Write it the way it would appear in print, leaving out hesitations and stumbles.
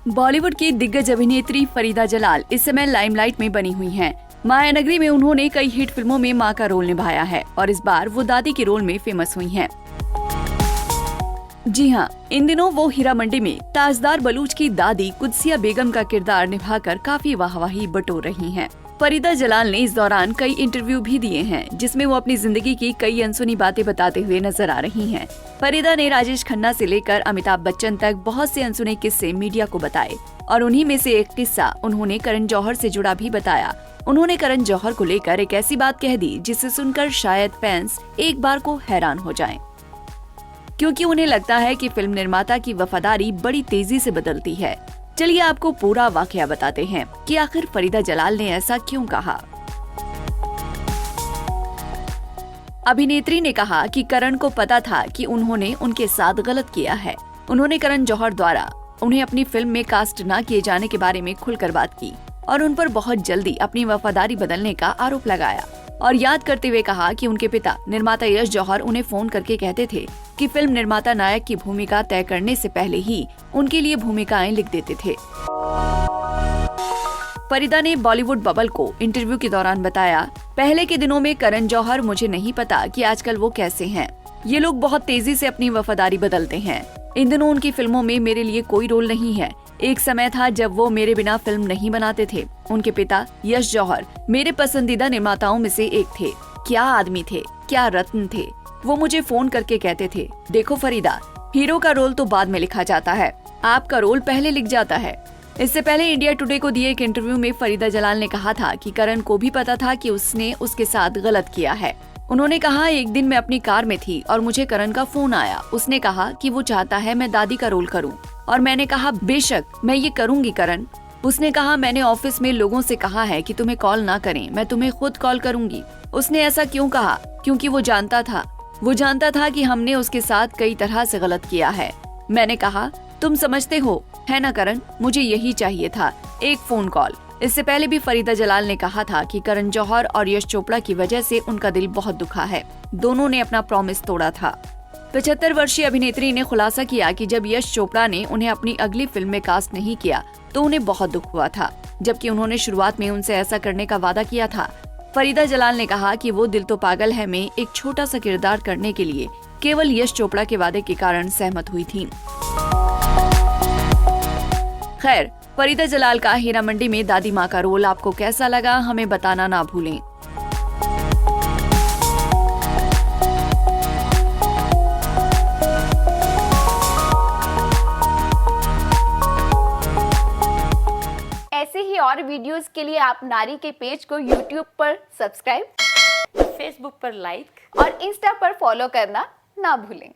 बॉलीवुड की दिग्गज अभिनेत्री फरीदा जलाल इस समय लाइमलाइट में बनी हुई हैं। मायानगरी में उन्होंने कई हिट फिल्मों में मां का रोल निभाया है और इस बार वो दादी के रोल में फेमस हुई हैं। जी हाँ, इन दिनों वो हीरा मंडी में ताजदार बलूच की दादी कुदसिया बेगम का किरदार निभाकर काफी वाहवाही बटोर रही हैं। फरीदा जलाल ने इस दौरान कई इंटरव्यू भी दिए हैं, जिसमें वो अपनी जिंदगी की कई अनसुनी बातें बताते हुए नजर आ रही हैं। फरीदा ने राजेश खन्ना से लेकर अमिताभ बच्चन तक बहुत से अनसुने किस्से मीडिया को बताए और उन्हीं में से एक किस्सा उन्होंने करण जौहर से जुड़ा भी बताया। उन्होंने करण जौहर को लेकर एक ऐसी बात कह दी जिसे सुनकर शायद फैंस एक बार को हैरान हो जाएं, क्योंकि उन्हें लगता है कि फिल्म निर्माता की वफादारी बड़ी तेजी से बदलती है। चलिए आपको पूरा वाकया बताते हैं कि आखिर फरीदा जलाल ने ऐसा क्यों कहा। अभिनेत्री ने कहा कि करण को पता था कि उन्होंने उनके साथ गलत किया है। उन्होंने करण जौहर द्वारा उन्हें अपनी फिल्म में कास्ट न किए जाने के बारे में खुलकर बात की और उन पर बहुत जल्दी अपनी वफादारी बदलने का आरोप लगाया और याद करते हुए कहा कि उनके पिता निर्माता यश जौहर उन्हें फोन करके कहते थे कि फिल्म निर्माता नायक की भूमिका तय करने से पहले ही उनके लिए भूमिकाएं लिख देते थे। फरीदा ने बॉलीवुड बबल को इंटरव्यू के दौरान बताया, पहले के दिनों में करण जौहर मुझे नहीं पता कि आजकल वो कैसे हैं। ये लोग बहुत तेजी से अपनी वफादारी बदलते हैं। इन दिनों उनकी फिल्मों में मेरे लिए कोई रोल नहीं है। एक समय था जब वो मेरे बिना फिल्म नहीं बनाते थे। उनके पिता यश जौहर मेरे पसंदीदा निर्माताओं में से एक थे। क्या आदमी थे, क्या रत्न थे। वो मुझे फोन करके कहते थे, देखो फरीदा, हीरो का रोल तो बाद में लिखा जाता है, आपका रोल पहले लिख जाता है। इससे पहले इंडिया टुडे को दिए एक इंटरव्यू में फरीदा जलाल ने कहा था कि करण को भी पता था कि उसने उसके साथ गलत किया है। उन्होंने कहा, एक दिन मैं अपनी कार में थी और मुझे करण का फोन आया। उसने कहा कि वो चाहता है मैं दादी का रोल करूं और मैंने कहा बेशक मैं ये करूंगी करण। उसने कहा मैंने ऑफिस में लोगों से कहा है कि तुम्हें कॉल ना करें, मैं तुम्हें खुद कॉल करूंगी। उसने ऐसा क्यों कहा? क्योंकि वो जानता था कि हमने उसके साथ कई तरह से गलत किया है। मैंने कहा तुम समझते हो है ना करण, मुझे यही चाहिए था, एक फोन कॉल। इससे पहले भी फरीदा जलाल ने कहा था कि करण जौहर और यश चोपड़ा की वजह से उनका दिल बहुत दुखा है। दोनों ने अपना प्रॉमिस तोड़ा था। 75 वर्षीय अभिनेत्री ने खुलासा किया कि जब यश चोपड़ा ने उन्हें अपनी अगली फिल्म में कास्ट नहीं किया तो उन्हें बहुत दुख हुआ था, जबकि उन्होंने शुरुआत में उनसे ऐसा करने का वादा किया था। फरीदा जलाल ने कहा कि वो दिल तो पागल है में एक छोटा सा किरदार करने के लिए केवल यश चोपड़ा के वादे के कारण सहमत हुई थी। खैर, फरीदा जलाल का हीरा मंडी में दादी माँ का रोल आपको कैसा लगा, हमें बताना ना भूलें। ऐसे ही और वीडियोस के लिए आप नारी के पेज को YouTube पर सब्सक्राइब, फेसबुक पर लाइक और इंस्टा पर फॉलो करना ना भूलें।